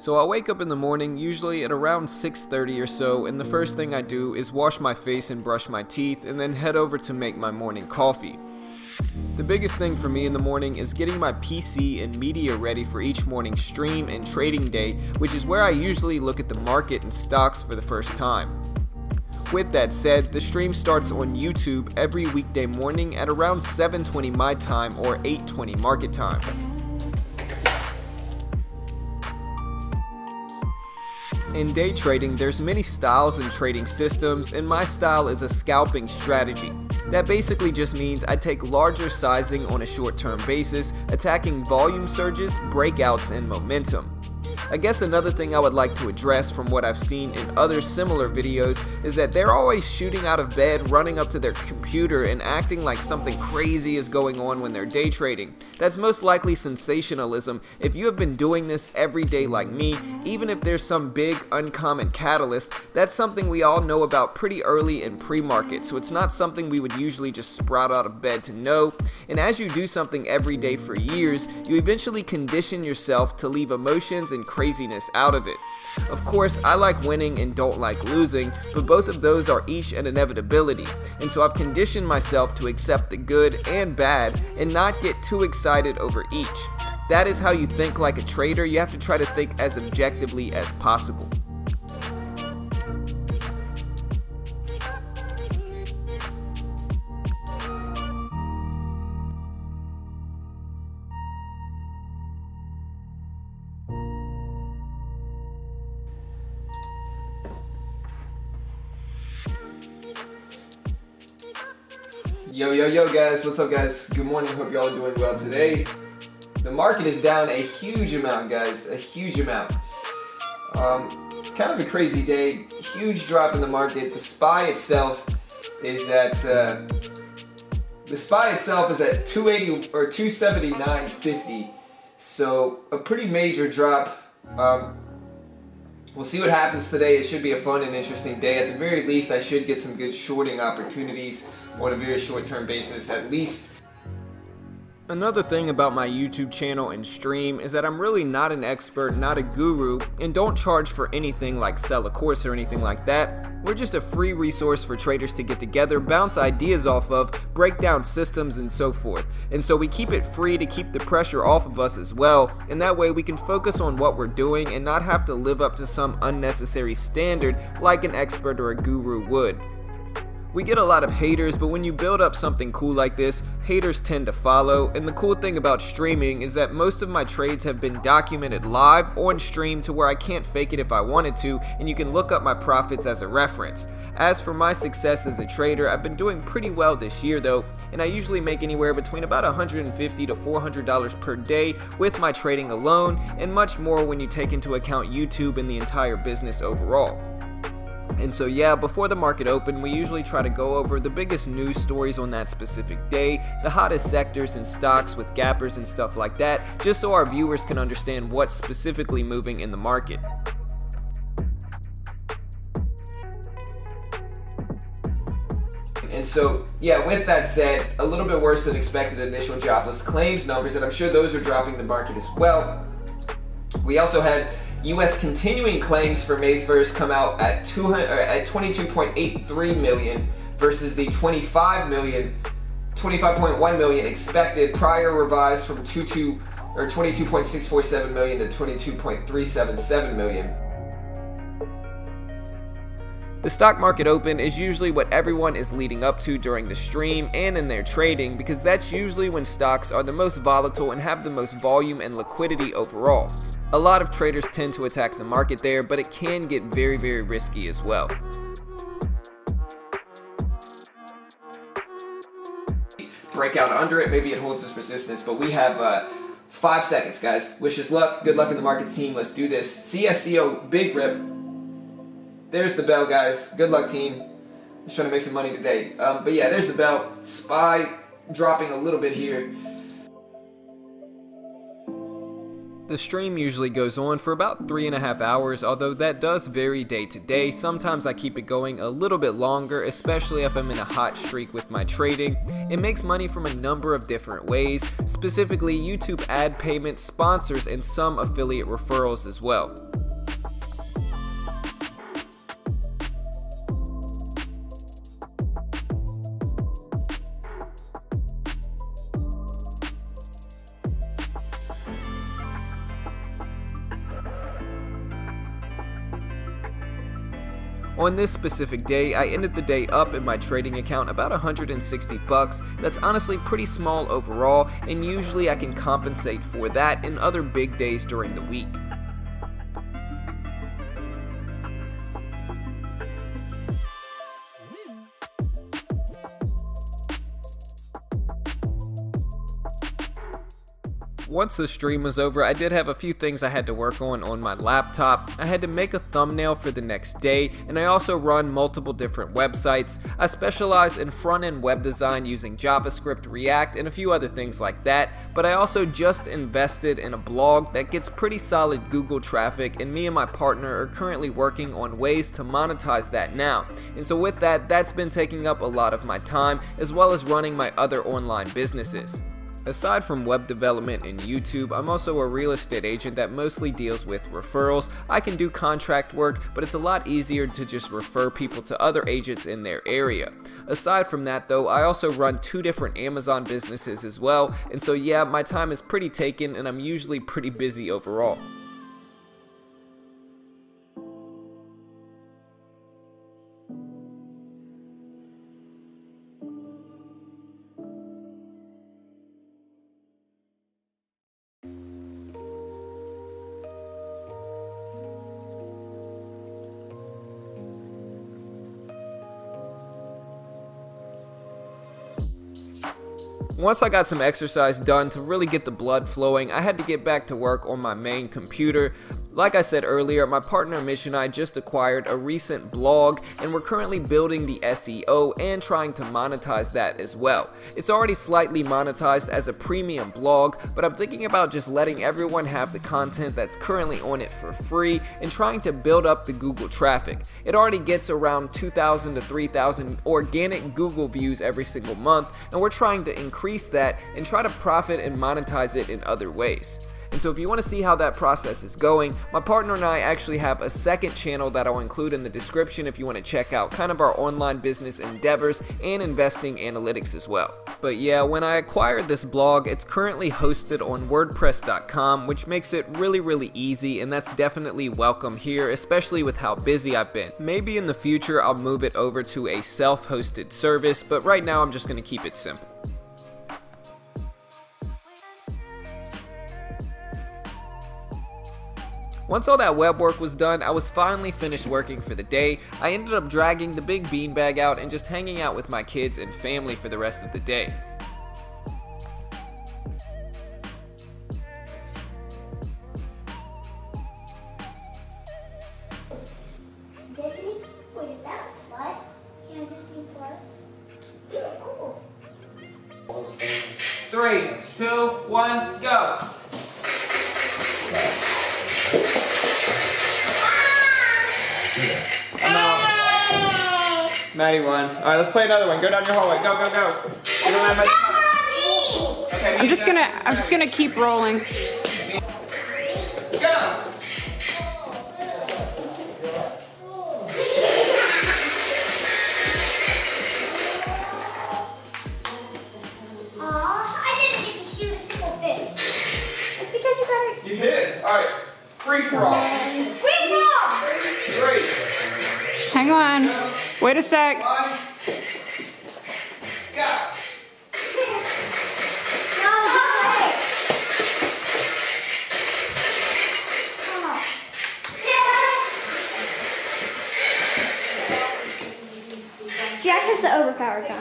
So I wake up in the morning, usually at around 6:30 or so, and the first thing I do is wash my face and brush my teeth, and then head over to make my morning coffee. The biggest thing for me in the morning is getting my PC and media ready for each morning's stream and trading day, which is where I usually look at the market and stocks for the first time. With that said, the stream starts on YouTube every weekday morning at around 7:20 my time or 8:20 market time. In day trading, there's many styles and trading systems, and my style is a scalping strategy. That basically just means I take larger sizing on a short-term basis, attacking volume surges, breakouts, and momentum. I guess another thing I would like to address from what I've seen in other similar videos is that they're always shooting out of bed, running up to their computer, and acting like something crazy is going on when they're day trading. That's most likely sensationalism. If you have been doing this every day like me, even if there's some big uncommon catalyst, that's something we all know about pretty early in pre-market, so it's not something we would usually just sprout out of bed to know. And as you do something every day for years, you eventually condition yourself to leave emotions and craziness out of it. Of course, I like winning and don't like losing, but both of those are each an inevitability, and so I've conditioned myself to accept the good and bad and not get too excited over each. That is how you think like a trader. You have to try to think as objectively as possible. Yo guys, what's up guys? Good morning, hope y'all are doing well today. The market is down a huge amount guys, a huge amount. Kind of a crazy day, huge drop in the market. The SPY itself is at 280 or 279.50. So a pretty major drop. We'll see what happens today. It should be a fun and interesting day. At the very least, I should get some good shorting opportunities on a very short-term basis, at least. Another thing about my YouTube channel and stream is that I'm really not an expert, not a guru, and don't charge for anything like sell a course or anything like that. We're just a free resource for traders to get together, bounce ideas off of, break down systems, and so forth. And so we keep it free to keep the pressure off of us as well, and that way we can focus on what we're doing and not have to live up to some unnecessary standard like an expert or a guru would. We get a lot of haters, but when you build up something cool like this, haters tend to follow, and the cool thing about streaming is that most of my trades have been documented live on stream to where I can't fake it if I wanted to, and you can look up my profits as a reference. As for my success as a trader, I've been doing pretty well this year though, and I usually make anywhere between about $150 to $400 per day with my trading alone, and much more when you take into account YouTube and the entire business overall. And so yeah, before the market open, we usually try to go over the biggest news stories on that specific day, the hottest sectors and stocks with gappers and stuff like that, just so our viewers can understand what's specifically moving in the market. And so, yeah, with that said, a little bit worse than expected initial jobless claims numbers, and I'm sure those are dropping the market as well. We also had U.S. continuing claims for May 1st come out at 22.83 million versus the 25.1 million expected, prior revised from 22.647 million to 22.377 million. The stock market open is usually what everyone is leading up to during the stream and in their trading, because that's usually when stocks are the most volatile and have the most volume and liquidity overall. A lot of traders tend to attack the market there, but it can get very, very risky as well. Breakout under it, maybe it holds its resistance, but we have 5 seconds, guys. Wish us luck. Good luck in the market, team. Let's do this. CSCO, big rip. There's the bell, guys. Good luck, team. Just trying to make some money today. But yeah, there's the bell. SPY dropping a little bit here. The stream usually goes on for about 3.5 hours, although that does vary day to day. Sometimes I keep it going a little bit longer, especially if I'm in a hot streak with my trading. It makes money from a number of different ways, specifically YouTube ad payments, sponsors, and some affiliate referrals as well. On this specific day, I ended the day up in my trading account about 160 bucks. That's honestly pretty small overall, and usually I can compensate for that in other big days during the week. Once the stream was over, I did have a few things I had to work on my laptop. I had to make a thumbnail for the next day, and I also run multiple different websites. I specialize in front-end web design using JavaScript, React, and a few other things like that, but I also just invested in a blog that gets pretty solid Google traffic, and me and my partner are currently working on ways to monetize that now. And so with that, that's been taking up a lot of my time, as well as running my other online businesses. Aside from web development and YouTube, I'm also a real estate agent that mostly deals with referrals. I can do contract work, but it's a lot easier to just refer people to other agents in their area. Aside from that though, I also run 2 different Amazon businesses as well, and so yeah, my time is pretty taken and I'm usually pretty busy overall. Once I got some exercise done to really get the blood flowing, I had to get back to work on my main computer. Like I said earlier, my partner Mish and I just acquired a recent blog, and we're currently building the SEO and trying to monetize that as well. It's already slightly monetized as a premium blog, but I'm thinking about just letting everyone have the content that's currently on it for free and trying to build up the Google traffic. It already gets around 2,000 to 3,000 organic Google views every single month, and we're trying to increase that and try to profit and monetize it in other ways. And so if you want to see how that process is going, my partner and I actually have a second channel that I'll include in the description if you want to check out kind of our online business endeavors and investing analytics as well. But yeah, when I acquired this blog, it's currently hosted on WordPress.com, which makes it really easy, and that's definitely welcome here, especially with how busy I've been. Maybe in the future I'll move it over to a self-hosted service, but right now I'm just going to keep it simple. Once all that web work was done, I was finally finished working for the day. I ended up dragging the big beanbag out and just hanging out with my kids and family for the rest of the day. Disney? Wait, is that a plus? Yeah, Disney Plus. Yeah, cool. 3, 2, 1, go! Maddie won. Alright, let's play another one. Go down your hallway. Go, go, go. You don't have much time. Okay, I'm just gonna keep rolling. Go! I didn't get to shoot a single bit. It's because you got it. You hit it. Alright, free for all. Free for all! 3. Hang on. Wait a sec. 1. Go! Jack has the overpowered gun.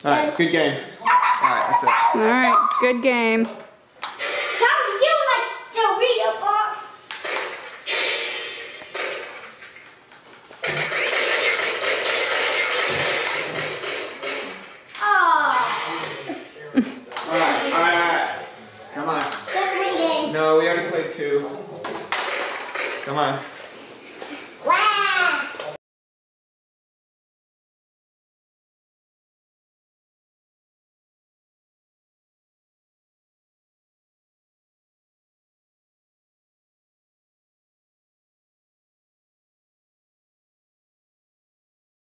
Alright, good game. Alright, that's it. All right, good game. How do you like Dorito box? Oh. Alright. Come on. That's my game. No, we already played 2. Come on.